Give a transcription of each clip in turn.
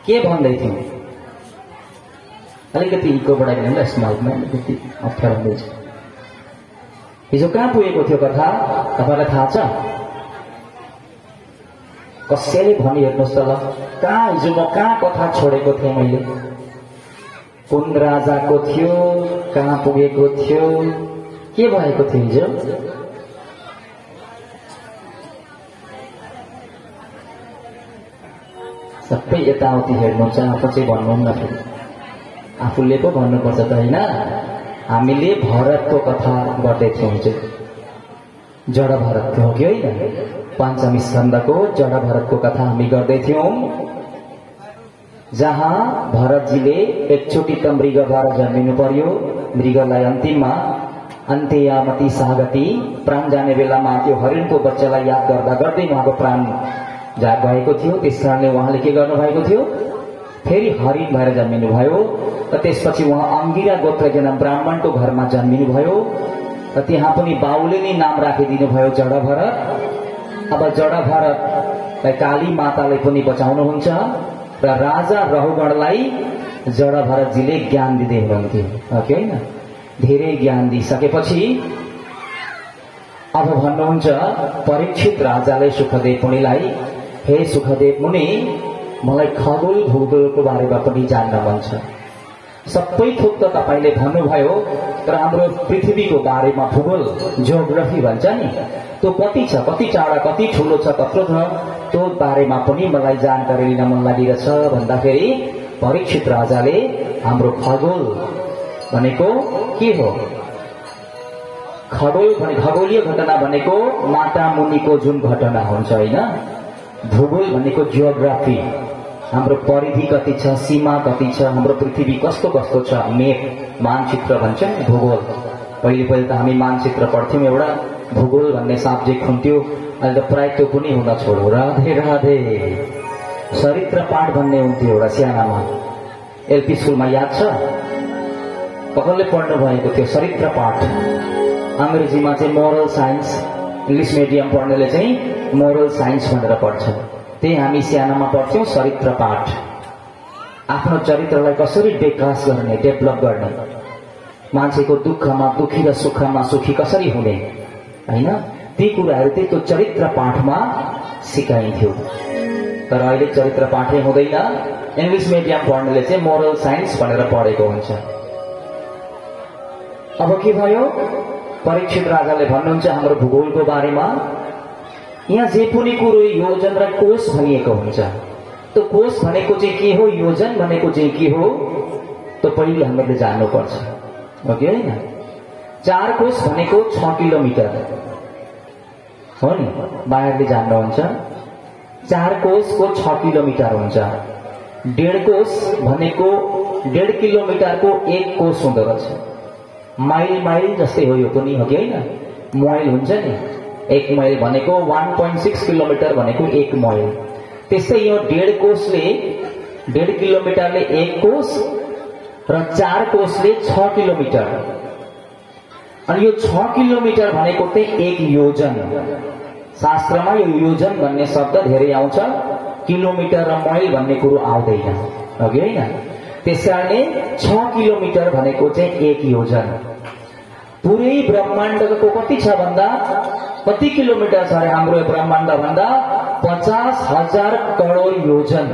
के भन्दै थियौँ अलिकति इको बढाइदिनु न स्माइलमा अलिकति अप्ठ्यारो हुँदैछ। हिजो कहाँ पुगेको थियो कथा तपाईँलाई थाहा छ? कसैले भनी हेर्नुहोस् त ल, कहाँ हिजो म कहाँ कथा छोडेको थिएँ मैले? कुन राजाको थियो, कहाँ पुगेको थियो, के भएको थियो हिजो? सबै यताउति हेर्नुहुन्छ, आफू चाहिँ भन्नुहुन्न फेरि। आफूले पो भन्नुपर्छ त होइन? हामीले भरतको कथा गर्दैथ्यौँ हिजो। जड भरतको हो कि होइन? पञ्चमी स्कन्धको जड भरतको कथा हामी गर्दैथ्यौँ, जहाँ भरतजीले एकचोटि त मृगद्वारा जन्मिनु पर्यो। मृगलाई अन्तिममा अन्त्ययामति सागति प्राण जाने बेलामा त्यो हरिणको बच्चालाई याद गर्दा गर्दै उहाँको प्राण गएको थियो। त्यस कारणले उहाँले के गर्नुभएको थियो? फेरि हरिण भएर जन्मिनु भयो। र त्यसपछि उहाँ अंगिरा गोत्र जना ब्राह्मणको घरमा जन्मिनु भयो। र त्यहाँ पनि बाउले नै नाम राखिदिनु भयो जड भरत। अब जड भरतलाई काली माताले पनि बचाउनुहुन्छ र राजा रहुगणलाई जड भरतजीले ज्ञान दिँदै हुनुहुन्थ्यो, हो कि होइन? धेरै ज्ञान दिइसकेपछि अब भन्नुहुन्छ परीक्षित राजाले सुखदेव मुनिलाई, हे सुखदेव मुनि, मलाई खगोल भूगोलको बारेमा पनि जान्न मन छ। सबै थोक त तपाईले भन्नुभयो, तर हाम्रो पृथ्वीको बारेमा भूगोल जियोग्राफी भन्छ नि, त्यो कति छ, कति टाढा, कति ठुलो छ, कत्रो छ, त्यो बारेमा पनि मलाई जानकारी लिन मन लागिरहेछ भन्दाखेरि परीक्षित राजाले हाम्रो खगोल भनेको के हो? खगोलीय घटना भनेको माता मुनिको जुन घटना हुन्छ होइन? भूगोल भनेको जियोग्राफी, हाम्रो परिधि कति छ, सीमा कति छ, हाम्रो पृथ्वी कस्तो कस्तो छ, मेप मानचित्र भन्छ नि भूगोल। पहिले त हामी मानचित्र पढ्थ्यौँ, एउटा भूगोल भन्ने सब्जेक्ट हुन्थ्यो। अहिले त प्राय त्यो पनि हुन छोड्यो। राधे राधे। चरित्र पाठ भन्ने हुन्थ्यो एउटा सानामा, एलपी स्कुलमा याद छ? कसले पढ्नु भएको थियो चरित्र पाठ? अंग्रेजीमा चाहिँ मोरल साइन्स, इंग्लिश मिडियम पढ्नेले चाहिँ मोरल साइन्स भनेर पढ्छ। त्यही हामी सानामा पढ्थ्यौँ चरित्र पाठ। आफ्नो चरित्रलाई कसरी विकास गर्ने, डेभलप गर्ने, मान्छेको दुःखमा दुखी र सुखमा सुखी कसरी हुने होइन, ती कुराहरू चाहिँ त्यो चरित्र पाठमा सिकाइन्थ्यो। तर अहिले चरित्र पाठै हुँदैन, इंग्लिश मिडियम पढ्नेले चाहिँ मोरल साइन्स भनेर पढेको हुन्छ। अब के भयो? परीक्षित राजाले भन्नुहुन्छ हाम्रो भूगोलको बारेमा, यहाँ जे पनि कुरो योजन र कोष भनिएको हुन्छ। त्यो कोष भनेको चाहिँ के हो, योजन भनेको चाहिँ के हो, त्यो पहिले हामीले जान्नुपर्छ, हो कि होइन? 4 कोष भनेको 6 किलोमिटर हो नि, बाहिरले जान्नुहुन्छ। 4 कोषको 6 किलोमिटर हुन्छ। 1.5 कोष भनेको 1.5 किलोमिटरको 1 कोष हुँदो रहेछ। माइल जस्तै हो यो पनि, हो कि होइन? माइल हुन्छ नि, 1 माइल भनेको 1.6 किलोमिटर भनेको 1 माइल। त्यस्तै यो 1.5 कोषले 1.5 किलोमिटरले 1 कोष र 4 कोषले 6 किलोमिटर। अनि यो 6 किलोमिटर भनेको चाहिँ 1 योजन। शास्त्रमा यो योजन भन्ने शब्द धेरै आउँछ, किलोमिटर र माइल भन्ने कुरो आउँदैन, हो कि होइन? त्यसकारणले 6 किलोमिटर भनेको चाहिँ 1 योजन। पुरै ब्रह्माण्डको कति छ भन्दा, कति किलोमिटर छ अरे हाम्रो ब्रह्माण्ड भन्दा? 50,000 करोड योजन।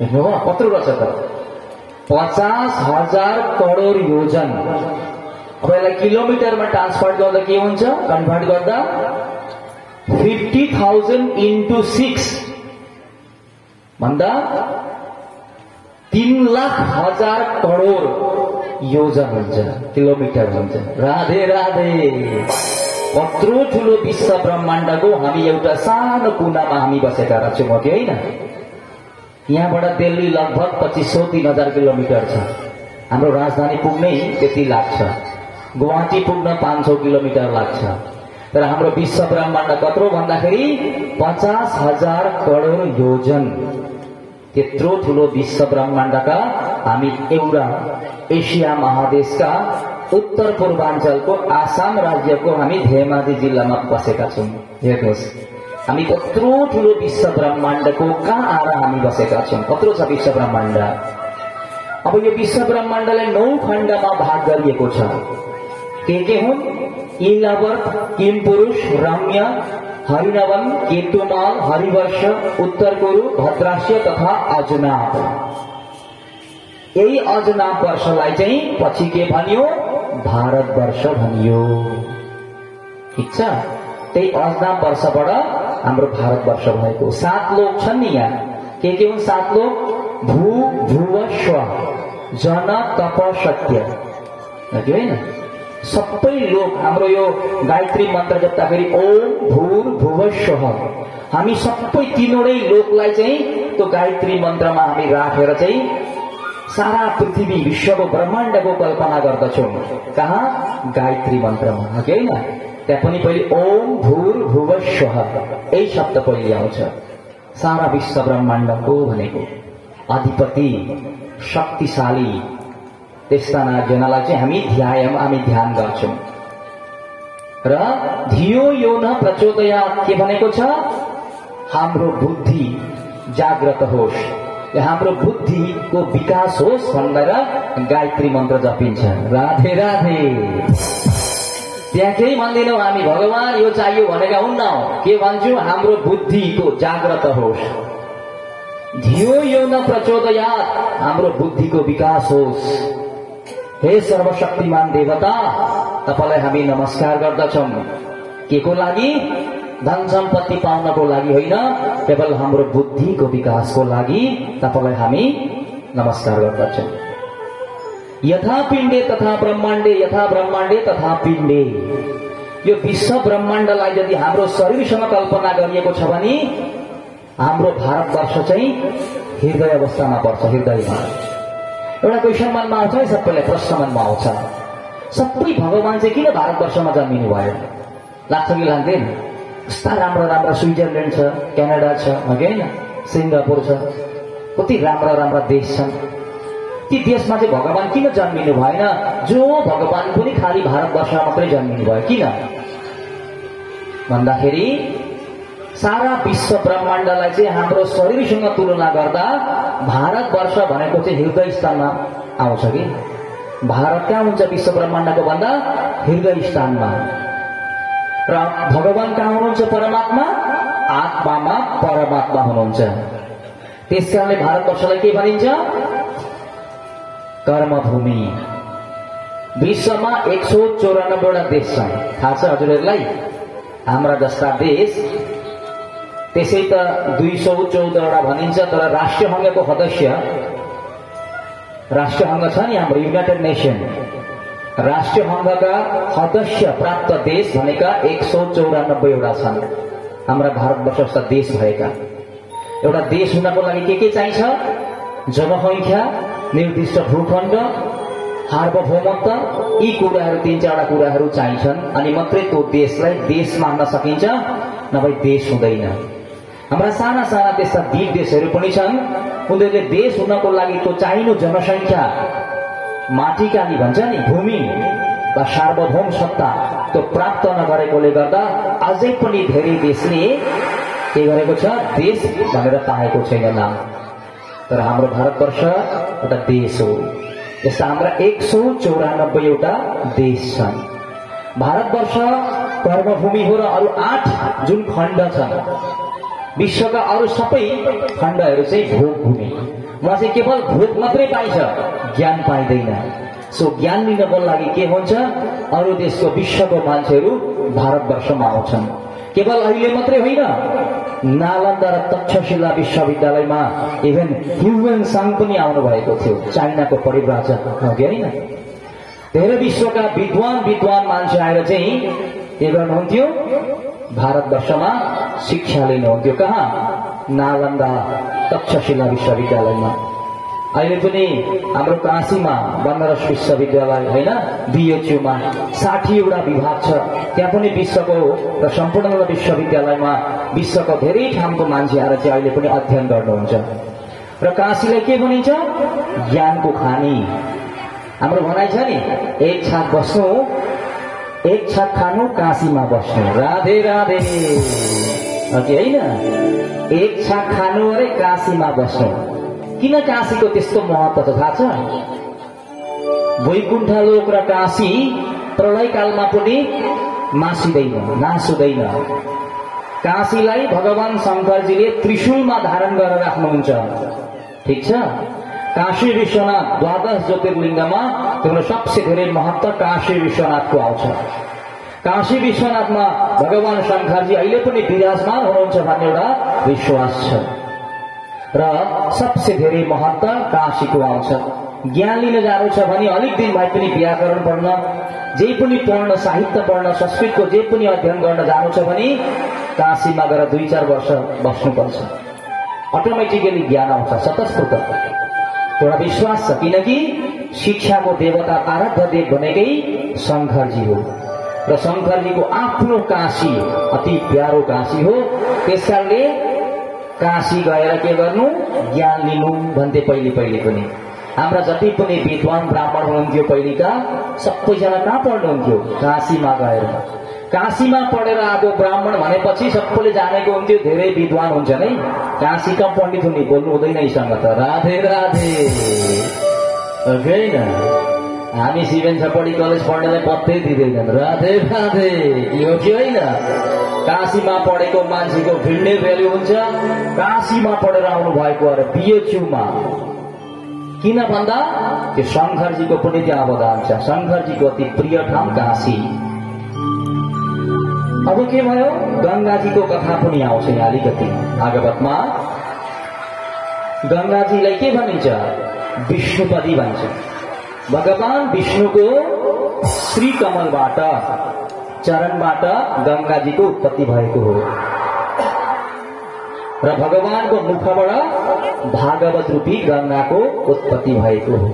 हेर्नु हो कत्रो रहेछ त? 50,000 करोड योजन। अब यसलाई किलोमिटरमा ट्रान्सफर गर्दा के हुन्छ? कन्भर्ट गर्दा 50,000 into 6 भन्दा 3,00,000 करोड योजन हुन्छ, किलोमिटर हुन्छ। राधे राधे। कत्रो ठुलो विश्व ब्रह्माण्डको हामी एउटा सानो कुनामा हामी बसेका रहेछौँ, हो कि होइन? यहाँबाट दिल्ली लगभग 2500-3000 किलोमिटर छ। हाम्रो राजधानी पुग्नै त्यति लाग्छ। गुवाहाटी पुग्न 500 किलोमिटर लाग्छ। तर हाम्रो विश्व ब्रह्माण्ड कत्रो भन्दाखेरि 50,000 करोड योजन। त्यत्रो ठुलो विश्व ब्रह्माण्डका हामी एउटा एसिया महादेशका उत्तर पूर्वाञ्चलको आसाम राज्यको हामी धेमाजी जिल्लामा बसेका छौँ। हेर्नुहोस्, हामी कत्रो ठुलो विश्व ब्रह्माण्डको कहाँ आएर हामी बसेका छौं। कत्रो छ विश्व ब्रह्माण्ड। अब यो विश्व ब्रह्माण्डलाई 9 खण्डमा भाग गरिएको छ। के हुन्? इलावर्त, किमपुरुष, रम्य, हरिनवन, केतुमाल, हरिवर्ष, उत्तर कुरु, भद्रास्य तथा अजनाभ। यही अजनाभ वर्षलाई चाहिँ पछि के भनियो? भारतवर्ष भनियो। ठीक छ। त्यही अजनाभ वर्षबाट हाम्रो भारतवर्ष भएको। 7 लोक छन् नि यहाँ। के हुन् 7 लोक? भू, भुव, स्व, जन, तप, सत्य। हैन? सबै लोक हाम्रो यो गायत्री मन्त्र जप्दाखेरि ओम भूर भुव स्वः, हामी सबै तीनवटै लोकलाई चाहिँ त्यो गायत्री मन्त्रमा हामी राखेर चाहिँ सारा पृथ्वी विश्वको ब्रह्माण्डको कल्पना गर्दछौं। कहाँ? गायत्री मन्त्रमा। हैन? त्यहाँ पनि पहिले ओम भूर भुव स्वः यही शब्द पहिले आउँछ। सारा विश्व ब्रह्माण्डको भनेको अधिपति शक्तिशाली त्यस्ता जनालाई चाहिँ हामी ध्यान गर्छौं। र धियो यो न प्रचोदयात् के भनेको छ? हाम्रो बुद्धि जाग्रत होस्, हाम्रो बुद्धिको विकास होस् भनेर गायत्री मन्त्र जपिन्छ। राधे राधे। त्यहाँ केही भन्दैनौ हामी भगवान यो चाहियो भनेका हुन्न। के भन्छौ? हाम्रो बुद्धिको जाग्रत होस्। धियो यो न प्रचोदयात्, हाम्रो बुद्धिको विकास होस्। हे सर्वशक्तिमान देवता, तपाईलाई हामी नमस्कार गर्दछौं। के को लागि? धन सम्पत्ति पाउनको लागि होइन, केवल हाम्रो बुद्धिको विकासको लागि तपाईलाई हामी नमस्कार गर्दछौं। यथा पिण्डे तथा ब्रह्माण्डे, यथा ब्रह्माण्डे तथा पिण्डे। यो विश्व ब्रह्माण्डलाई यदि हाम्रो शरीरसँग कल्पना गरिएको छ भने हाम्रो भारतवर्ष चाहिँ हृदय अवस्थामा पर्छ। हृदयमा एउटा क्वेशन मनमा आउँछ है, सबैलाई प्रश्न मनमा आउँछ, सबै भगवान चाहिँ किन भारतवर्षमा जन्मिनु भयो? लाग्छ कि लाग्दैन? कस्ता राम्रो राम्रो स्विजरल्यान्ड छ, क्यानाडा छ, हैन? सिङ्गापुर छ, कति राम्रा राम्रा देश छन्। ती देशमा चाहिँ भगवान किन जन्मिनु भएन? जो भगवान पनि खाली भारतवर्षमा मात्रै जन्मिनु भयो। किन भन्दाखेरि सारा विश्व ब्रह्माण्डलाई चाहिँ हाम्रो शरीरसँग तुलना गर्दा भारतवर्ष भनेको चाहिँ हृदय स्थानमा आउँछ कि। भारत कहाँ हुन्छ विश्व ब्रह्माण्डको भन्दा? हृदय स्थानमा। र भगवान कहाँ हुनुहुन्छ? परमात्मा आत्मामा परमात्मा हुनुहुन्छ। त्यसकारणले भारतवर्षलाई के भनिन्छ? कर्मभूमि। विश्वमा 194 वटा देश छन्। थाहा छ हजुरहरूलाई? हाम्रा जस्ता देश त्यसै त 214 वटा भनिन्छ, तर राष्ट्रसङ्घको सदस्य, राष्ट्रसङ्घ छ नि हाम्रो युनाइटेड नेसन, राष्ट्रसङ्घका सदस्य प्राप्त देश भनेका 194 वटा छन्। हाम्रा भारतवर्ष जस्ता देश भएका। एउटा देश हुनको लागि के चाहिन्छ? जनसङ्ख्या, निर्दिष्ट भूखण्ड, सार्वभौमत्व, यी कुराहरू 3-4 कुराहरू चाहिन्छन्। अनि मात्रै त्यो देशलाई देश मान्न सकिन्छ, नभए देश हुँदैन। हाम्रा साना साना त्यस्ता द्वीप देशहरू पनि छन्, उनीहरूले देश हुनको लागि त्यो चाहिनु जनसङ्ख्या, माटिकाली भन्छ नि, भूमि वा सार्वभौम सत्ता त्यो प्राप्त नगरेकोले गर्दा अझै पनि धेरै देशले के गरेको छ? देश भनेर पाएको छैन नाम। तर हाम्रो भारतवर्ष एउटा देश हो। यस्ता हाम्रा 194 वटा देश छन्। भारतवर्ष कर्मभूमि हो र अरू 8 जुन खण्ड छन्, विश्वका अरू सबै खण्डहरू चाहिँ भोगभूमि। वहाँ चाहिँ केवल भोग मात्रै पाइन्छ, ज्ञान पाइँदैन। सो ज्ञान लिनको लागि के हुन्छ? अरू देशको विश्वको मान्छेहरू भारतवर्षमा आउँछन्। केवल अहिले मात्रै होइन, नालन्दा र तक्षशिला विश्वविद्यालयमा इभन ह्युएन साङ पनि आउनु भएको थियो, चाइनाको परिव्राजक होइन। धेरै विश्वका विद्वान मान्छे आएर चाहिँ के गर्नुहुन्थ्यो? भारतवर्षमा शिक्षा लिनुहुन्थ्यो। कहाँ? नालन्दा तक्षशिला विश्वविद्यालयमा। अहिले पनि हाम्रो काशीमा बनारस विश्वविद्यालय होइन, बीएचयूमा 60 वटा विभाग छ। त्यहाँ पनि विश्वको र सम्पूर्ण विश्वविद्यालयमा विश्वको धेरै ठाउँको मान्छे आएर चाहिँ अहिले पनि अध्ययन गर्नुहुन्छ। र काशीलाई के भनिन्छ? ज्ञानको खानी। हाम्रो भनाइ छ नि, एक छाक बस्नु, एक छाक खानु, काशीमा बस्नु। राधे राधे। अघि होइन, एक छाक खानु अरे काशीमा बस्नु। किन काशीको त्यस्तो महत्व छ थाहा छ? वैकुण्ठ लोक र काशी प्रलयकालमा पनि मासिँदैन, नासुँदैन। काशीलाई भगवान शंकरजीले त्रिशूलमा धारण गरेर राख्नुहुन्छ, ठीक छ। काशी विश्वनाथ 12 ज्योतिर्लिङ्गमा तिम्रो सबसे धेरै महत्व काशी विश्वनाथको आउँछ। काशी विश्वनाथमा भगवान शंकरजी अहिले पनि विराजमान हुनुहुन्छ भन्ने एउटा विश्वास छ र सबसे धेरै महत्व काशीको आउँछ। ज्ञान लिन जानु छ भने अलिक दिन भए पनि व्याकरण पढ्न, जे पनि पढ्न, साहित्य पढ्न, संस्कृतको जे पनि अध्ययन गर्न जानु छ भने काशीमा गएर 2-4 वर्ष बस्नुपर्छ। अटोमेटिकली ज्ञान आउँछ, स्वतस्फूर्त एउटा विश्वास छ। किनकि शिक्षाको देवता आराध्य देव भनेकै शंकरजी हो र शंकरजीको आफ्नो काशी अति प्यारो काशी हो। त्यसकारणले काशी गएर के गर्नु? ज्ञान लिनु भन्थे पहिले पनि। हाम्रा जति पनि विद्वान ब्राह्मण हुनुहुन्थ्यो पहिलेका, सबैजना कहाँ पढ्नुहुन्थ्यो? काशीमा गएर। काशीमा पढेर आएको ब्राह्मण भनेपछि सबैले जानेको हुन्थ्यो धेरै विद्वान हुन्छन् है। काशीका पण्डित हुने बोल्नु हुँदैन यसँग त। राधे राधे होइन, हामी शिवेन छपडी कलेज पढ्नेलाई पत्तै दिँदैनन्। राधे राधे यो कि होइन? काशीमा पढेको मान्छेको भिड्ने भ्याल्यु हुन्छ। काशीमा पढेर आउनु भएको अरे बिएचयुमा। किन भन्दा त्यो शंकरजीको पनि त्यहाँ अवदान छ। शंकरजीको अति प्रिय ठाउँ काशी। अब के भयो? गंगाजीको कथा पनि आउँछ यहाँ अलिकति भागवतमा। गंगाजीलाई के भनिन्छ? विष्णुपदी भन्छ। भगवान विष्णुको श्री कमलबाट, चरणबाट गंगाजीको उत्पत्ति भएको हो र भगवानको मुखबाट भागवत रूपी गंगाको उत्पत्ति भएको हो।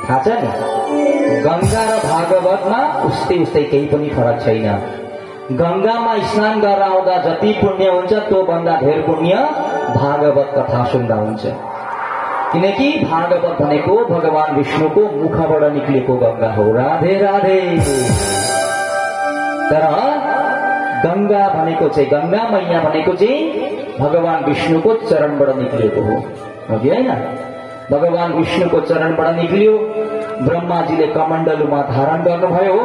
थाहा छ नि? गंगा र भागवतमा उस्तै केही पनि फरक छैन। गंगामा स्नान गरेर आउँदा जति पुण्य हुन्छ त्यो भन्दा धेर पुण्य भागवत कथा सुन्दा हुन्छ। किनकि भागवत भनेको भगवान विष्णुको मुखबाट निक्लेको गंगा हो। राधे राधे। तर गंगा भनेको चाहिँ, गंगा मैया भनेको चाहिँ भगवान विष्णुको चरणबाट निक्लिएको हो, कि होइन? भगवान विष्णुको चरणबाट निक्लियो। ब्रह्माजीले कमण्डलुमा धारण गर्नुभयो।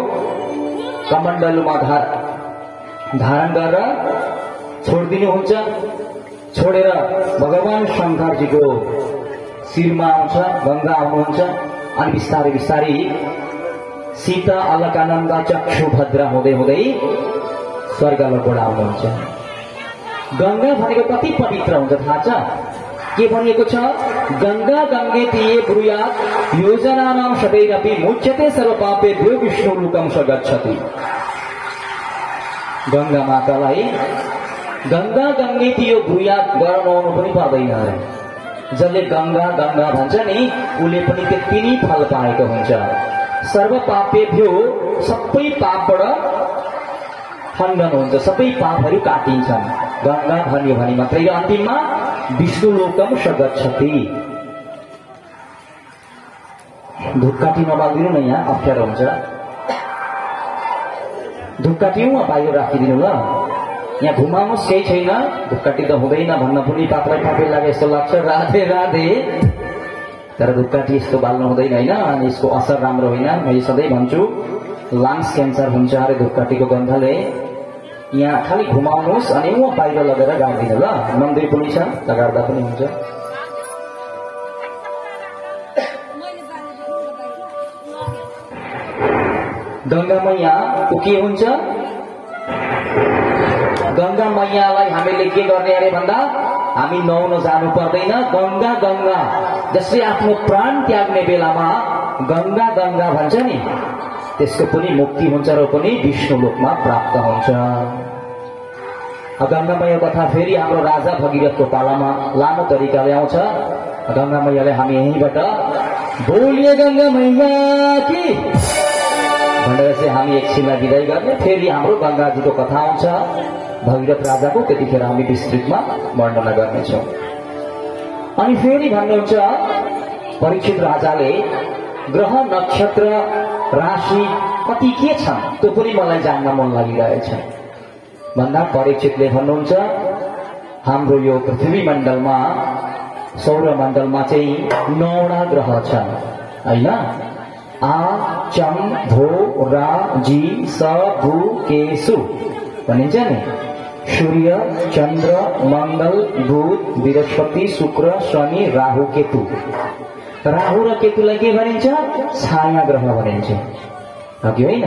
कमण्डलुमा धारण गरेर छोडिदिनुहुन्छ। छोडेर भगवान शंकरजीको शिरमा आउँछ, गंगा आउनुहुन्छ। अनि बिस्तारै बिस्तारै सीता, अलकानन्द, चक्षु, भद्रा हुँदै हुँदै स्वर्गलोकबाट आउनुहुन्छ। गंगा भनेको कति पवित्र हुन्छ थाहा छ? के भनिएको छ? गंगा गङ्गेतीये ब्रूयात् योजनानां सदैरपि मुच्यते सर्वपापेभ्यो विष्णुलोकं स गच्छति। गंगा मातालाई गंगा गङ्गेतीयो ब्रूयात् गर्नु पनि पर्दैन अरे। जसले गंगा गंगा भन्छ नि उसले पनि त्यति नै फल पाएको हुन्छ। सर्वपापेभ्यो सबै पापबाट खण्डन हुन्छ, सबै पापहरू काटिन्छन् गंगा भन्यो भने मात्रै। र अन्तिममा विष्णुलोकम स गच्छति। धुपकाठी नबालिदिनु न, यहाँ अप्ठ्यारो हुन्छ। धुपकाठी बाहिर राखिदिनु ल। यहाँ घुमाउनुहोस्, केही छैन। धुपकाठी त हुँदैन भन्न पनि पापलाई पापै लागे जस्तो लाग्छ। राधे राधे। तर धुपकाठी यस्तो बाल्नु हुँदैन होइन, अनि यसको असर राम्रो होइन। मैले सधैँ भन्छु लङ्स क्यान्सर हुन्छ अरे धुपकाठीको गन्धले। यहाँ खालि घुमाउनुहोस् अनि उहाँ बाहिर लगेर गाड्दिनु ल। मन्दिर पनि छ, गाड्दा पनि हुन्छ। गंगा मैयाको के हुन्छ? गंगा मैयालाई हामीले के गर्ने अरे भन्दा हामी नुहाउन जानु पर्दैन। गंगा गंगा जसले आफ्नो प्राण त्याग्ने बेलामा गंगा गंगा भन्छ नि, त्यसको पनि मुक्ति हुन्छ र पनि विष्णुलोकमा प्राप्त हुन्छ। गंगा मैया कथा फेरि हाम्रो राजा भगीरथको पालामा लामो तरिकाले आउँछ। गंगा मैयालाई हामी यहीँबाट बोलिए गंगा मैया कि भनेर चाहिँ हामी एकछिनमा विदाई गर्ने। फेरि हाम्रो गंगाजीको कथा आउँछ भगीरथ राजाको, त्यतिखेर हामी विस्तृतमा वर्णना गर्नेछौँ। अनि फेरि भन्नुहुन्छ परीक्षित राजाले ग्रह नक्षत्र राशि कति के छन् त्यो पनि मलाई जान्न मन लागिरहेछ भन्दा परीक्षितले भन्नुहुन्छ हाम्रो यो पृथ्वी मण्डलमा सौर मण्डलमा चाहिँ 9 ग्रह छन् हैन। आ चम धो रा जी स भू के सु भनिन्छ नि। सूर्य, चन्द्र, मंगल, बुध, बृहस्पति, शुक्र, शनि, राहु, केतु। राहु र केतुलाई के भनिन्छ? छाया ग्रह भनिन्छ। अघि होइन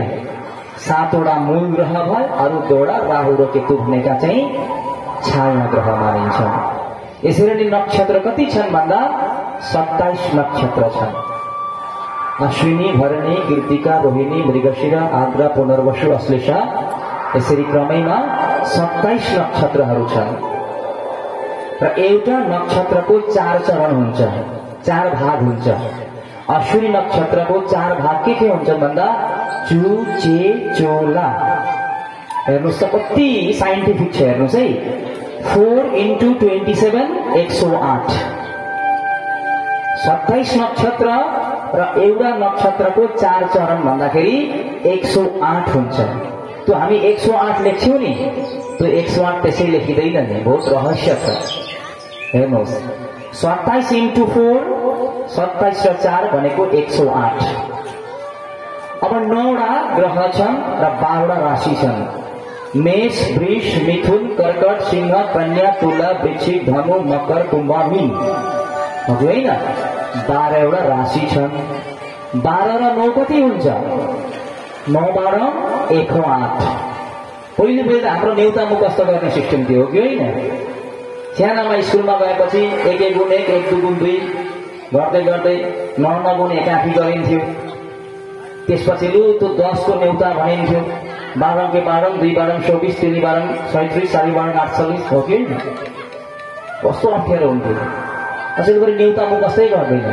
7वटा मूल ग्रह भए, अरु 2वटा राहु र केतु भनेका चाहिँ छाया ग्रह मानिन्छ। यसरी नै नक्षत्र कति छन् भन्दा 27 नक्षत्र छन्। अश्विनी, भरणी, कृतिका, रोहिणी, मृगशिरा, आर्द्रा, पुनर्वसु, अश्लेषा, यसरी क्रमैमा 27 नक्षत्रहरू छन्। र एउटा नक्षत्रको 4 चरण हुन्छ, 4 भाग हुन्छ। अश्विनी नक्षत्रको 4 भाग के हुन्छन् भन्दा चु, चे, चोला। हेर्नुस् त कति साइन्टिफिक छ हेर्नुस् है। 4 × 27 108। 27 नक्षत्र र एउटा नक्षत्रको 4 चरण भन्दाखेरि 108 हुन्छ। त्यो हामी 108 लेख्छौं नि, त्यो 108 त्यसै लेखिदैन नि, बहुत रहस्य छ। हेर्नुस् 27 × 4 27 र 4 भनेको 108। अब 9वटा ग्रह छन् र 12वटा राशि छन्। मेष, वृष, मिथुन, कर्कट, सिंह, कन्या, तुला, वृश्चिक, धनु, मकर, कुम्भ, मीन। होइन 12वटा राशि छन्। 12 र 9 कति हुन्छ? 9 12 108। पहिले त हाम्रो नेउता मुखस्त गर्ने सिस्टम थियो कि होइन? सानामा स्कुलमा गएपछि 1 गुण 1 1 2 गुण 2 गर्दै गर्दै 9 9 गुण 81 गरिन्थ्यो। त्यसपछि लु त्यो 10 को नेउता भनिन्थ्यो। 12 के 12 2 12 24 3 12 37 4 12 48 हो कि होइन? कस्तो अप्ठ्यारो हुन्थ्यो। अझै गरी नेउता मुखस्तै गर्दैन।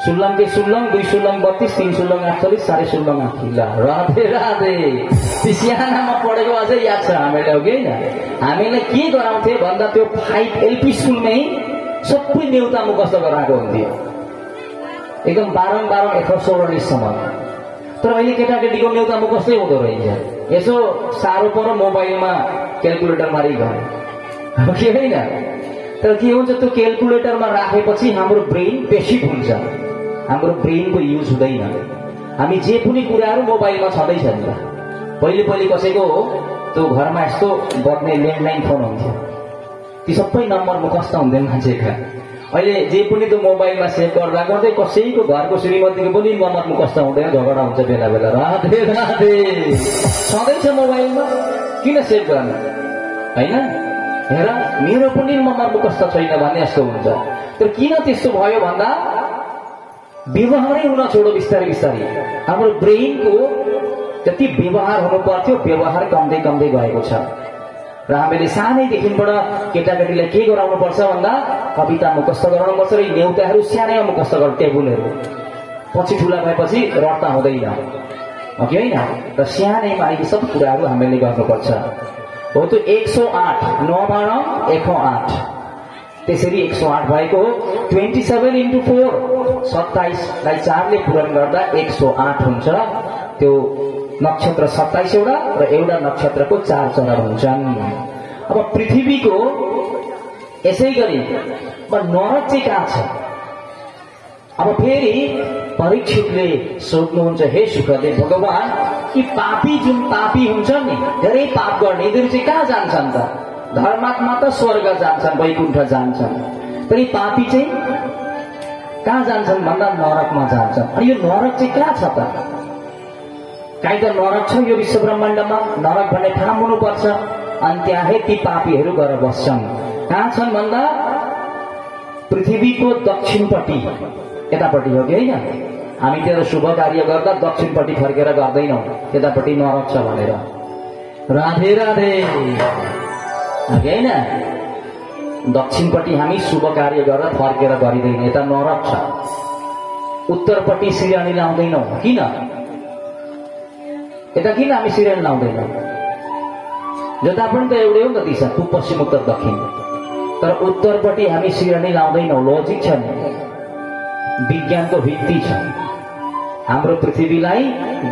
सुल्लङ के सुल्लङ 2 सुल्लङ 32 3 सुल्लङ 48 4 सुल्लङ 8। ल राधे राधे। सानामा पढेको अझै याद छ हामीलाई हो कि होइन? हामीलाई के गराउँथे भन्दा त्यो 5 एलपी स्कुलमै सबै नेउता मुखस्त गराएको हुन्थ्यो एकदम 12 12 116 सम्म। तर अहिले केटाकेटीको नेउता मुखस्तै हुँदो रहेछ। यसो साह्रो पर मोबाइलमा क्याल्कुलेटर मारि गए हो कि होइन? तर के हुन्छ त्यो क्याल्कुलेटरमा राखेपछि हाम्रो ब्रेन पेसिभ हुन्छ, हाम्रो ब्रेनको युज हुँदैन। हामी जे पनि कुराहरू मोबाइलमा छँदैछ नि त। पहिले पहिले कसैको त्यो घरमा यस्तो बज्ने ल्यान्डलाइन फोन हुन्थ्यो, ती सबै नम्बर मुखस्त हुन्थ्यो मान्छेका। अहिले जे पनि त्यो मोबाइलमा सेभ गर्दा गर्दै कसैको घरको श्रीमतीको पनि नम्बर मुखस्त हुँदैन, झगडा हुन्छ बेला बेला। राधे राधे। सधैँ छ मोबाइलमा किन सेभ गर्नु होइन? हेर मेरो पनि नम्बर मुखस्त छैन भन्ने जस्तो हुन्छ। तर किन त्यस्तो भयो भन्दा व्यवहारै हुन छोडो बिस्तारै बिस्तारै। हाम्रो ब्रेनको जति व्यवहार हुनु पर्थ्यो व्यवहार कम्दै कम्दै गएको छ। र हामीले सानैदेखिबाट केटाकेटीलाई के गराउनु पर्छ भन्दा कविता मुखस्त गराउनु पर्छ र नेउताहरू सानैमा मुखस्त गर्नु। टेबुलहरू पछि ठुला भएपछि रट्टा हुँदैन हो कि होइन? र सानैमा यी सब कुराहरू हामीले गर्नुपर्छ। हो त्यो 108 9 12 108। त्यसरी 108 भएको 27 × 4 27लाई 4 ले पूरण गर्दा 108 हुन्छ। त्यो नक्षत्र 27वटा र एउटा नक्षत्रको 4 चरण हुन्छन्। अब पृथ्वीको यसै गरी नरक चाहिँ कहाँ छ? अब फेरि परीक्षितले सोध्नुहुन्छ, हे सुखदेव भगवान, कि पापी जुन पापी हुन्छन् नि, धेरै पाप गर्ने यिनीहरू चाहिँ कहाँ जान्छन् त? धर्मात्मा त स्वर्ग जान्छन्, वैकुण्ठ जान्छन्। तर पापी चाहिँ कहाँ जान्छन् भन्दा नरकमा जान्छन्। अनि यो नरक चाहिँ कहाँ छ त? काहीँ त नरक छ यो विश्व ब्रह्माण्डमा? नरक भन्ने ठाउँ हुनुपर्छ। अनि त्यहाँ ती पापीहरू गएर बस्छन्। कहाँ छन् भन्दा पृथ्वीको दक्षिणपट्टि, यतापट्टि हो कि होइन? हामी त्यो शुभ कार्य गर्दा दक्षिणपट्टि फर्केर गर्दैनौँ, यतापट्टि नरक छ भनेर। राधे राधे होइन? दक्षिणपट्टि हामी शुभ कार्य गरेर फर्केर गरिँदैन, यता नरक छ। उत्तरपट्टि सिरानी लाउँदैनौँ, किन? यता किन हामी सिरानी लाउँदैनौँ? जता पनि त एउटै हो नि त दिशा, पूर्व पश्चिम उत्तर दक्षिण। तर उत्तरपट्टि हामी सिरानी लाउँदैनौँ। लोजिक छ नि, विज्ञानको भित्ति छ। हाम्रो पृथ्वीलाई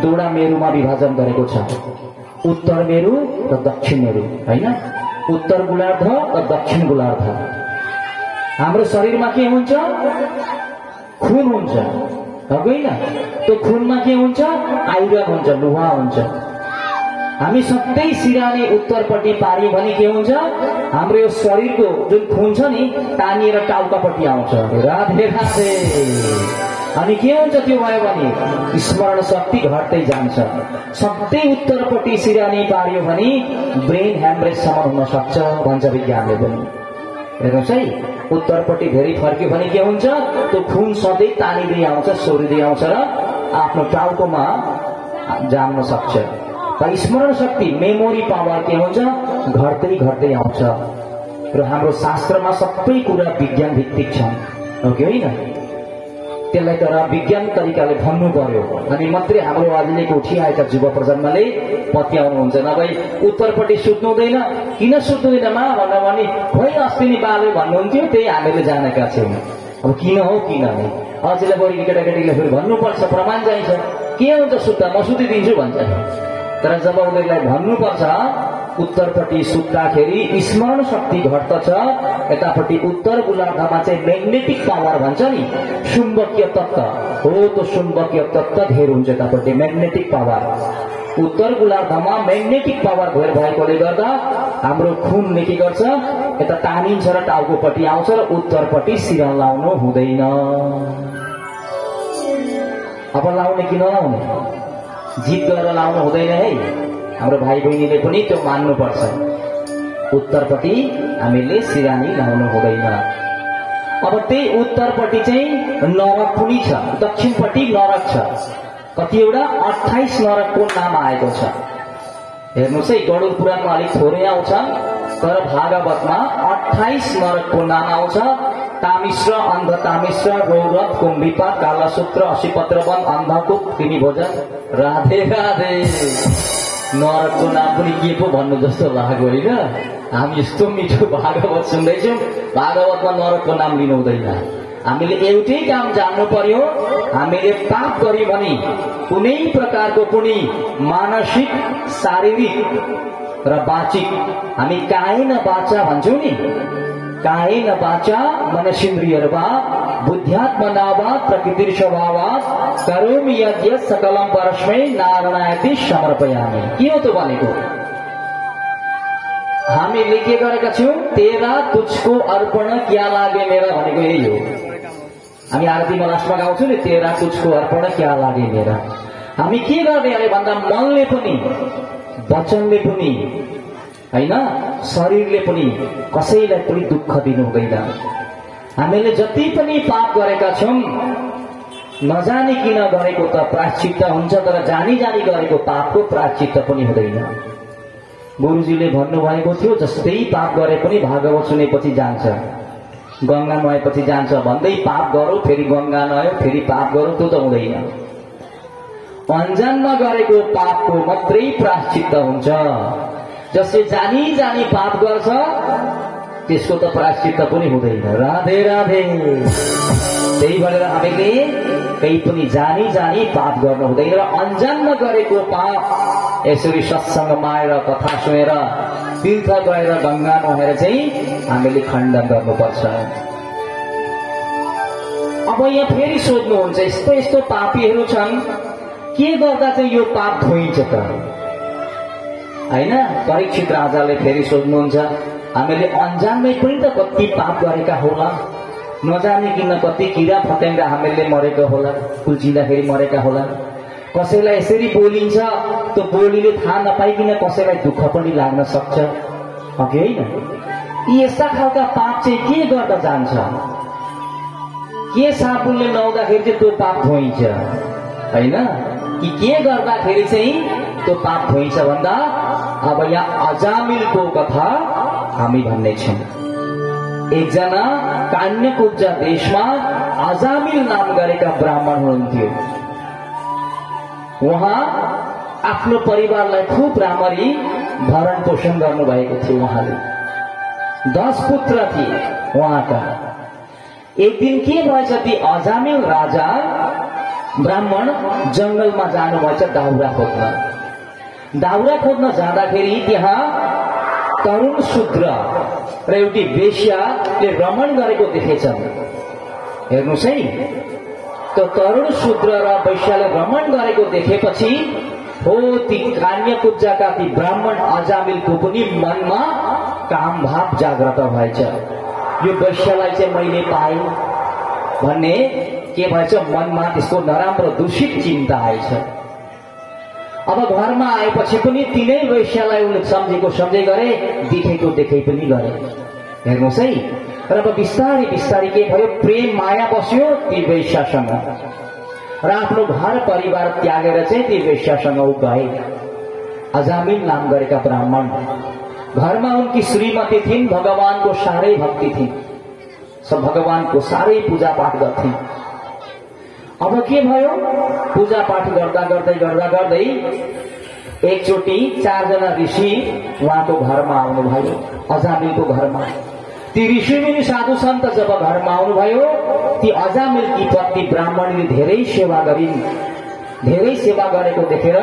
2वटा मेरुमा विभाजन गरेको छ, उत्तर मेरु र दक्षिण मेरु होइन? उत्तर गोलार्ध र दक्षिण गोलार्ध। हाम्रो शरीरमा के हुन्छ? खून हुन्छ, होइन? त्यो खूनमा के हुन्छ? आइरन हुन्छ, लोहा हुन्छ। हामी सधैँ सिरानी उत्तरपट्टि पार्यौं भने के हुन्छ? हाम्रो यो शरीरको जुन खून छ नि तानिएर टाउकापट्टि आउँछ। राधे राधे। अनि के हुन्छ त्यो भयो भने स्मरण शक्ति घट्दै जान्छ। सधैँ उत्तरपट्टि सिरानी पार्यो भने ब्रेन ह्यामरेजसम्म हुन सक्छ भन्छ विज्ञानले पनि। हेर्नुहोस् है, उत्तरपट्टि धेरै फर्क्यो भने के हुन्छ? त्यो खून सधैँ तानिँदै आउँछ, सोरिँदै आउँछ र आफ्नो टाउकोमा जाम्न सक्छ। स्मरण शक्ति, मेमोरी पावर के हुन्छ? घट्दै घट्दै आउँछ। र हाम्रो शास्त्रमा सबै कुरा विज्ञान भित्तिक छन्, हो कि होइन? त्यसलाई तर विज्ञान तरिकाले भन्नु पर्यो अनि मात्रै हाम्रो अहिलेको उठिआएका युवा प्रजन्मले पत्याउनुहुन्छ। नभए उत्तरपट्टि सुत्नु हुँदैन। किन सुत्नु हुँदैन मा भन्दा भने खोइ अस्ति नि बाले भन्नुहुन्थ्यो, त्यही हामीले जानेका छौँ। अब किन हो किन नै अझैलाई बढी केटाकेटीले फेरि भन्नुपर्छ, प्रमाण चाहिन्छ। के हुन्छ सुत्दा म सुतिदिन्छु भन्छ। तर जब उनीहरूलाई भन्नुपर्छ उत्तरपट्टि सुत्दाखेरि स्मरण शक्ति घट्दछ, यतापट्टि उत्तर गोलार्धमा चाहिँ म्याग्नेटिक पावर भन्छ नि, चुम्बकीय तत्त्व हो। त्यो चुम्बकीय तत्त्व धेर हुन्छ यतापट्टि, म्याग्नेटिक पावर। उत्तर गोलार्धमा म्याग्नेटिक पावर धेर भएकोले गर्दा हाम्रो खूनले के गर्छ? यता तानिन्छ र टाउकोपट्टि आउँछ र उत्तरपट्टि सिरा लाउनु हुँदैन। अब लाउने कि नलाउने? जित गरेर लाउनु हुँदैन है। हाम्रो भाइ बहिनीले पनि त्यो मान्नुपर्छ। उत्तरपट्टि हामीले सिरानी लाउनु हुँदैन। अब त्यही उत्तरपट्टि चाहिँ नरक पनि छ, दक्षिणपट्टि नरक छ। कतिवटा? 28 नरकको नाम आएको छ। हेर्नुहोस् है, गरुड पुराणमा अलिक थोरै आउँछ, तर भागवतमा 28 नरकको नाम आउँछ। तामिश्र, अन्ध तामिश्र, रौरव, कुम्भीपात, कालासूत्र, अशीपत्रवन, अन्धकूप, कृमिभोजन। राधे राधे। नरकको नाम पनि के पो भन्नु जस्तो लाग्यो होइन? हामी यस्तो मिठो भागवत सुन्दैछौँ, भागवतमा नरकको नाम लिनु हुँदैन। हामीले एउटै काम जान्नु पर्यो, हामीले पाप गर्यो भने कुनै प्रकारको पनि मानसिक, शारीरिक र वाचिक, हामी कायेन वाचा भन्छौँ नि, कायेन वाचा मनसेन्द्रियर्वा बुद्ध्यात्मनावात् प्रकृतिस्वभावात् करोमि यद्यत् सकलं परस्मै नारायणाय समर्पयामि। के हो त भनेको? हामीले के गरेका छौँ? तेरा तुझको अर्पण क्या लागे मेरा भनेको यही हो। हामी आरतीमा लास्टमा गाउँछौँ नि, तेरा तुझको अर्पण क्या लागे मेरा। हामी के गर्ने अरे भन्दा मनले पनि, वचनले पनि, होइन, शरीरले पनि कसैलाई पनि दुःख दिनु हुँदैन। हामीले जति पनि पाप गरेका छौँ, नजानिकन गरेको त प्रायश्चित्त हुन्छ, तर जानी जानी गरेको पापको प्रायश्चित्त पनि हुँदैन। गुरुजीले भन्नुभएको थियो, जस्तै पाप गरे पनि भागवत सुनेपछि जान्छ, गंगा नुहाएपछि जान्छ भन्दै पाप गरौँ फेरि गंगा नुहायो फेरि पाप गरौँ, त्यो त हुँदैन। अन्जानमा गरेको पापको मात्रै प्रायश्चित्त हुन्छ। जसले जानी जानी पाप गर्छ त्यसको त प्रायश्चित्त पनि हुँदैन। राधे राधे। त्यही भएर हामीले केही पनि जानी जानी पाप गर्नु हुँदैन र अन्जानमा गरेको पाप यसरी सत्संगमा आएर कथा सुनेर तीर्थ गएर गंगा नुहाएर चाहिँ हामीले खण्डन गर्नुपर्छ। अब यहाँ फेरि सोध्नुहुन्छ, यस्तो यस्तो पापीहरू छन्, के गर्दा चाहिँ यो पाप धोइन्छ त? हैन, परीक्षित राजाले फेरि सोध्नुहुन्छ, हामीले अन्जानमै पनि त कति पाप गरेका होला, नजानिकन कति किरा फट्याङ्ग्रा हामीले मरेका होला, कुल्चिँदाखेरि मरेका होला, कसैलाई यसरी बोलिन्छ, त्यो बोलीले थाहा नपाइकन कसैलाई दुःख पनि लाग्न सक्छ, अघि होइन? यी यस्ता खालका पाप चाहिँ के गर्दा जान्छ? के साबुनले नुहाउँदाखेरि चाहिँ त्यो पाप धोइन्छ, होइन? कि के गर्दाखेरि चाहिँ त्यो पाप धोइन्छ भन्दा अब यहाँ अजामिलको कथा हामी भन्ने छौँ। एकजना कान्यकुब्जा देशमा अजामिल नाम गरेका ब्राह्मण हुनुहुन्थ्यो। उहाँ आफ्नो परिवारलाई खूब राम्ररी भरण पोषण गर्नुभएको थियो। उहाँले 10 पुत्र थिए उहाँका। एक दिन के भएछ, ती अजामिल राजा ब्राह्मण जंगलमा जानुभएछ दाउरा खोज्न। दाउरा खोज्न जाँदाखेरि त्यहाँ तरुण शूद्र र एउटी वेश्याले रमण गरेको देखेछन्। हेर्नुहोस् है, त्यो तरुण शूद्र र वैश्याले रमण गरेको देखेपछि हो ती कान्यकुब्जाका ती ब्राह्मण अजामिलको पनि मनमा काम भाव जाग्रत भएछ। यो वैश्यालाई चाहिँ मैले पाएँ भन्ने के भएछ, मनमा त्यसको नराम्रो दूषित चिन्ता आएछ। अब घरमा आएपछि पनि तिनै वैश्यालाई उनले सम्झेको सम्झै गरे, देखेको देखे पनि गरे। हेर्नुहोस् है, र अब बिस्तारै बिस्तारै के भयो, प्रेम माया बस्यो ती वैश्यासँग र आफ्नो घर परिवार त्यागेर चाहिँ ती वैश्यासँग ऊ गए। अजामिल नाम गरेका ब्राह्मण, घरमा उनकी श्रीमती थिइन्, भगवानको साह्रै भक्ति थिइन्, सब भगवानको साह्रै पूजा पाठ गर्थिन्। अब के भयो, पूजा पाठ गर्दा गर्दै गर्दा गर्दै एकचोटि 4 जना ऋषि उहाँको घरमा आउनुभयो, अजामिलको घरमा। ती ऋषि मुनि साधु सन्त जब घरमा आउनुभयो, ती अजामिलकी पत्नी ब्राह्मणले धेरै सेवा गरिन्। धेरै सेवा गरेको देखेर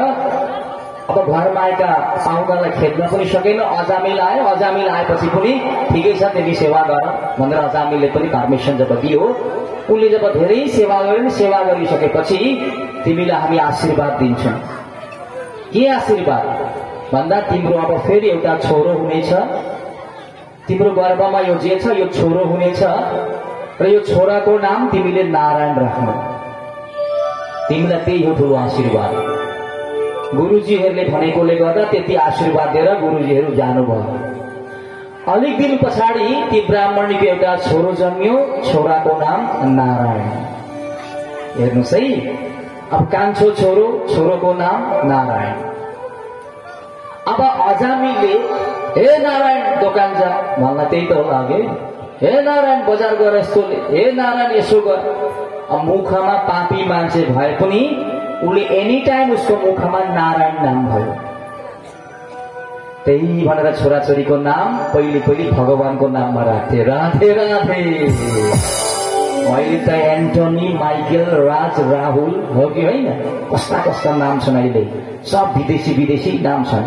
अब घरमा आएका पाहुनालाई खेद्न पनि सकेन। अजामिल आयो, अजामिल आएपछि पनि ठिकै छ तिमी सेवा गर भनेर अजामिलले पनि परमिसन जब दियो, उनले जब धेरै सेवा गरिन्, सेवा गरिसकेपछि तिमीलाई हामी आशीर्वाद दिन्छौँ। के आशीर्वाद भन्दा तिम्रो अब फेरि एउटा छोरो हुनेछ, तिम्रो गर्भमा यो जे छ यो छोरो हुनेछ र यो छोराको नाम तिमीले नारायण राख्नु। तिमीलाई त्यही हो ठुलो आशीर्वाद। गुरुजीहरूले भनेकोले गर्दा त्यति आशीर्वाद दिएर गुरुजीहरू जानुभयो। अलिक दिन पछाडि ती ब्राह्मणीको एउटा छोरो जन्मियो, छोराको नाम नारायण। हेर्नुहोस् है, अब कान्छो छोरो, छोरोको नाम नारायण। अब अजामिलले हे नारायण दोकान जा भन्न, त्यही त हो लागे, हे नारायण बजार गएर यस्तोले, हे नारायण यसो गर। अब मुखमा पापी मान्छे भए पनि उसले एनी टाइम उसको मुखमा नारायण नाम भयो। त्यही भनेर छोराछोरीको नाम पहिले भगवानको नाममा राखे। राधे राधे। अहिले त एन्टोनी, माइकल, राज, राहुल हो कि होइन, कस्ता कस्ता नाम छन् अहिले, सब विदेशी नाम छन्।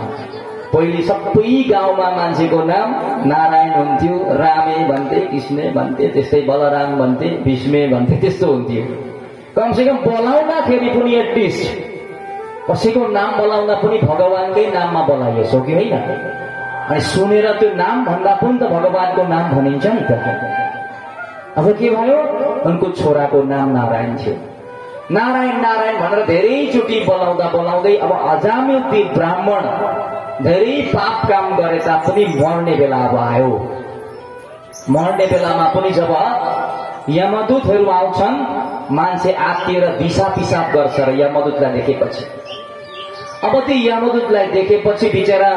पहिले सबै गाउँमा मान्छेको नाम नारायण हुन्थ्यो, रामे भन्थे, कृष्ण भन्थे, त्यस्तै बलराम भन्थे, भीष्मे भन्थे, त्यस्तो हुन्थ्यो। कमसेकम बोलाउँदाखेरि पनि एटलिस्ट कसैको नाम बोलाउँदा पनि भगवानकै नाममा बोलाइयोस्, हो कि होइन। अनि सुनेर त्यो नाम भन्दा पनि त भगवानको नाम भनिन्छ नि त। अब के भयो, उनको छोराको नाम नारायण थियो। नारायण नारायण भनेर धेरैचोटि बोलाउँदा बोलाउँदै अब अजामिल ती ब्राह्मण धेरै पाप काम गरे तापनि मर्ने बेला अब आयो। मर्ने बेलामा पनि जब यमदूतहरू आउँछन्, मान्छे आत्तिएर दिशा पिसाब गर्छ र यमदूतलाई देखेपछि। अब ती यमदूतलाई देखेपछि बिचरा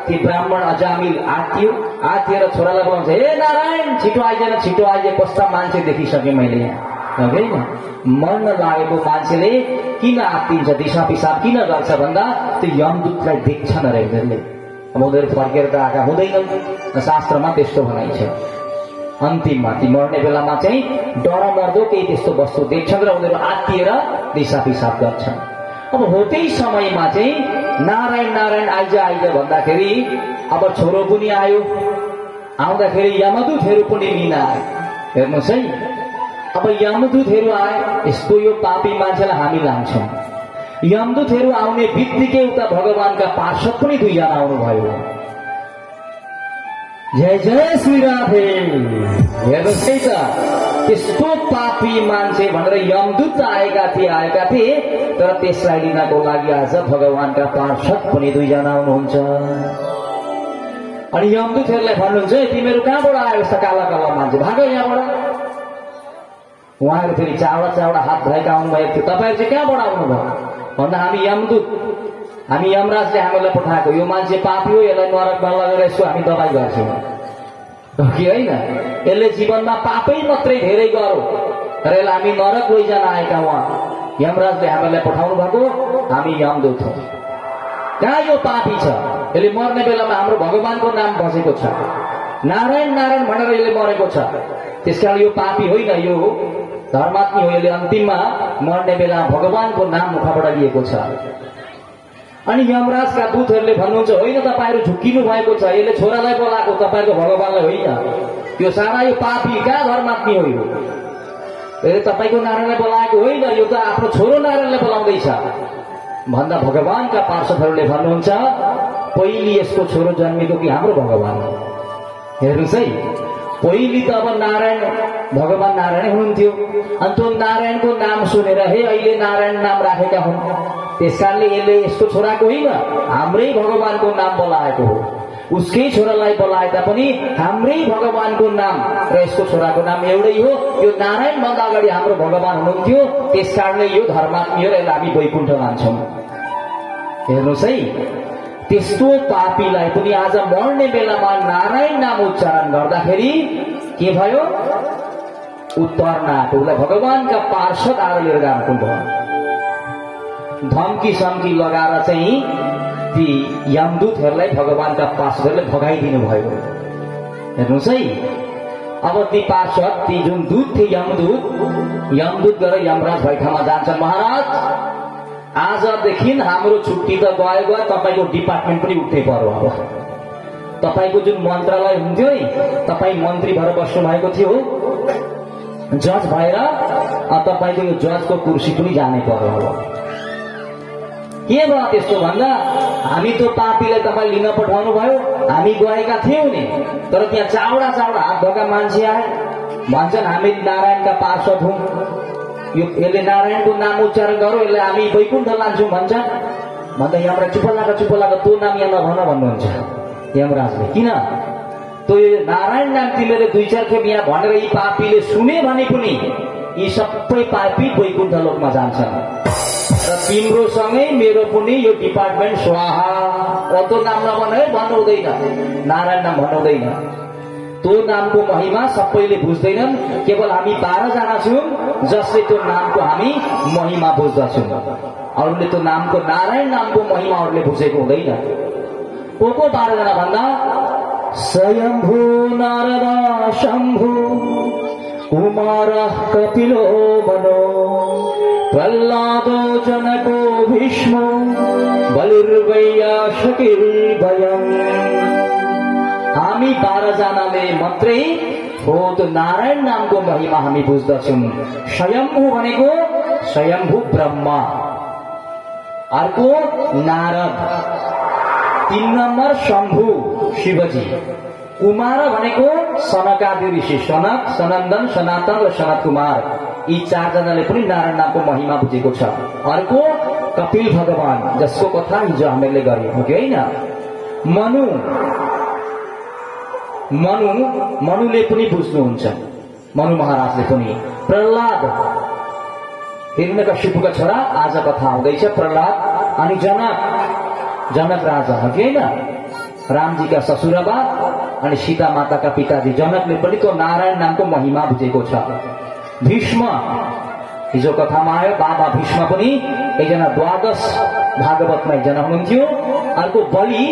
ती ब्राह्मण अजामिल आत्तिएर छोरालाई बोलाउँछ, हे नारायण छिटो आइज, छिटो आइज, कस्ता मान्छे देखिसकेँ मैले यहाँ, होइन। मर्न लागेको मान्छेले किन आत्तिन्छ, दिशा पिसाब किन गर्छ भन्दा त्यो यमदूतलाई देख्छन् अरे उनीहरूले। अब उनीहरू फर्केर त आएका हुँदैनन्, शास्त्रमा त्यस्तो भनाइ छ। अन्तिममा ती मर्ने बेलामा चाहिँ डर मर्दो केही त्यस्तो वस्तु देख्छन् र उनीहरू आत्तिएर दिशा पिसाब गर्छन्। अब हो त्यही समयमा चाहिँ नारायण नारायण आइज भन्दाखेरि अब छोरो पनि आयो। आउँदाखेरि यमदूतहरू पनि लिन आए। हेर्नुहोस् है, अब यमदूतहरू आए, यसको यो पापी मान्छेलाई हामी लान्छौँ। यमदूतहरू आउने बित्तिकै उता भगवानका पार्षद पनि 2 जना आउनुभयो। जय जय श्री राधे। हेर्नुहोस् है त, त्यस्तो पापी मान्छे भनेर यमदूत आएका थिए, तर त्यसलाई लिनको लागि आज भगवानका पार्षद पनि 2 जना आउनुहुन्छ। अनि यमदूतहरूलाई भन्नुहुन्छ, तिमीहरू कहाँबाट आयो यस्ता काला काला मान्छे, भाग यहाँबाट। उहाँहरू फेरि चावडा हात भएका आउनुभएको थियो। तपाईँहरू चाहिँ कहाँबाट आउनुभयो भन्दा हामी यमदूत, हामी यमराजले हामीलाई पठाएको, यो मान्छे पापी हो, यसलाई नरकमा लगेर यसो हामी दबाई गर्छौँ कि होइन। यसले जीवनमा पापै मात्रै धेरै गरौँ र यसलाई हामी नरक लैजान आएका उहाँ यमराजले हामीलाई पठाउनु भएको, हामी यमदूत हौँ। कहाँ यो पापी छ, यसले मर्ने बेलामा हाम्रो भगवानको नाम बसेको छ, नारायण नारायण भनेर यसले मरेको छ। त्यसकारण यो पापी होइन, यो धर्मात्मी हो। यसले अन्तिममा मर्ने बेला भगवानको नाम मुखबाट लिएको छ। अनि यमराजका दूतहरूले भन्नुहुन्छ होइन तपाईहरु झुक्किनु भएको छ, यसले छोरालाई बोलाएको तपाईहरुको भगवानलाई होइन, यो सारा यो पापी कहाँ धर्मात्मी हो यो, यसले तपाईको नारायणलाई बोलाएको होइन, यो त आफ्नो छोरो नारायणलाई बोलाउँदैछ भन्दा भगवानका पार्षदहरूले भन्नुहुन्छ पहिले यसको छोरो जन्मेको कि हाम्रो भगवान। हेर्नुस् है, पहिले त अब नारायण भगवान नारायण हुनुहुन्थ्यो, अनि त्यो नारायणको नाम सुनेर हे अहिले नारायण नाम राखेका हुन्, त्यसकारणले यसले यसको छोराको होइन हाम्रै भगवानको नाम बोलाएको हो। उसकै छोरालाई बोलाए तापनि हाम्रै भगवानको नाम र यसको छोराको नाम एउटै हो, यो नारायण भन्दा अगाडि हाम्रो भगवान हुनुहुन्थ्यो, त्यसकारणले यो धर्मात्मी हो र यसलाई हामी वैकुण्ठ मान्छौँ। हेर्नुहोस् है, त्यस्तो पापीलाई पनि आज मर्ने बेलामा नारायण नाम उच्चारण गर्दाखेरि के भयो, उत्तर आएको, उसलाई भगवानका पार्षद आएर लिएर जानु भयो। धम्की सम्की लगाएर चाहिँ ती यमदूतहरूलाई भगवानका पार्षदहरूले भगाइदिनु भयो। हेर्नुहोस् है, अब ती पार्षद ती जुन दूत थिए यमदूत गएर यमराज भैठामा जान्छन्, महाराज आजदेखि हाम्रो छुट्टी त गयो, तपाईको डिपार्टमेन्ट पनि उठ्नै पर्यो। अब तपाईको जुन मन्त्रालय हुन्थ्यो नि, तपाई मन्त्री भएर बस्नु भएको थियो, जज भएर तपाईको यो जजको कुर्सी पनि जानै पर्यो। अब के भयो त्यस्तो भन्दा हामी त्यो पापीलाई तपाईँ लिन पठाउनु भयो, हामी गएका थियौं नि, तर त्यहाँ चाउडा चाउडा हात भएका मान्छे आए, भन्छन् हामी नारायणका पार्षद हौं, यो यसले नारायणको नाम उच्चारण गरौँ, यसले हामी वैकुण्ठ लान्छौं भन्छ। भन्दा यमराज चुप लाग त्यो नाम यहाँ नभन भन्नुहुन्छ यमराजले। किन त्यो नारायण नाम तिमीले दुई चार खेप यहाँ भनेर यी पापीले सुने भने पनि यी सबै पापी वैकुण्ठ लोकमा जान्छन् र तिम्रो सँगै मेरो पनि यो डिपार्टमेन्ट स्वाहा। त्यो नाम नभन है भन्नु हुँदैन, नारायण नाम भन्नु हुँदैन। त्यो नामको महिमा सबैले बुझ्दैनन्, केवल हामी 12 जना छौं जसले त्यो नामको हामी महिमा बुझ्दछौं। अरूले त्यो नामको नारायण नामको महिमा अरूले बुझेको हुँदैन। को 12 जना भन्दा स्वयम्भू नारद शम्भु कुमार कपिलो मनो प्रह्लादो जनको भीष्मो बलिर्वैयाशकिर्भयम्। हामी 12 जनाले मात्रै हो त्यो नारायण नामको महिमा हामी बुझ्दछौं। स्वयम्भू भनेको स्वयम्भू ब्रह्मा, अर्को नारद, 3 नम्बर शम्भु शिवजी, कुमार भनेको सनकादि ऋषि सनक, सनन्दन, सनातन र सनत कुमार, यी 4 जनाले पनि नारायण नामको महिमा बुझेको छ। अर्को कपिल भगवान जसको कथा हिजो हामीले गर्यौं हो कि होइन। मनुले पनि बुझ्नुहुन्छ, मनु महाराजले पनि। प्रह्लाद हिरण्यकशिपुका छोरा, आज कथा आउँदैछ प्रह्लाद। अनि जनक राजा हो कि होइन, रामजीका ससुराबा अनि सीता माताका पिताजी जनकले पनि त्यो नारायण नामको महिमा बुझेको छ। भीष्म हिजो कथामा आयो, बाबा भीष्म पनि एकजना 12 भागवतमा एकजना हुनुहुन्थ्यो। अर्को बलि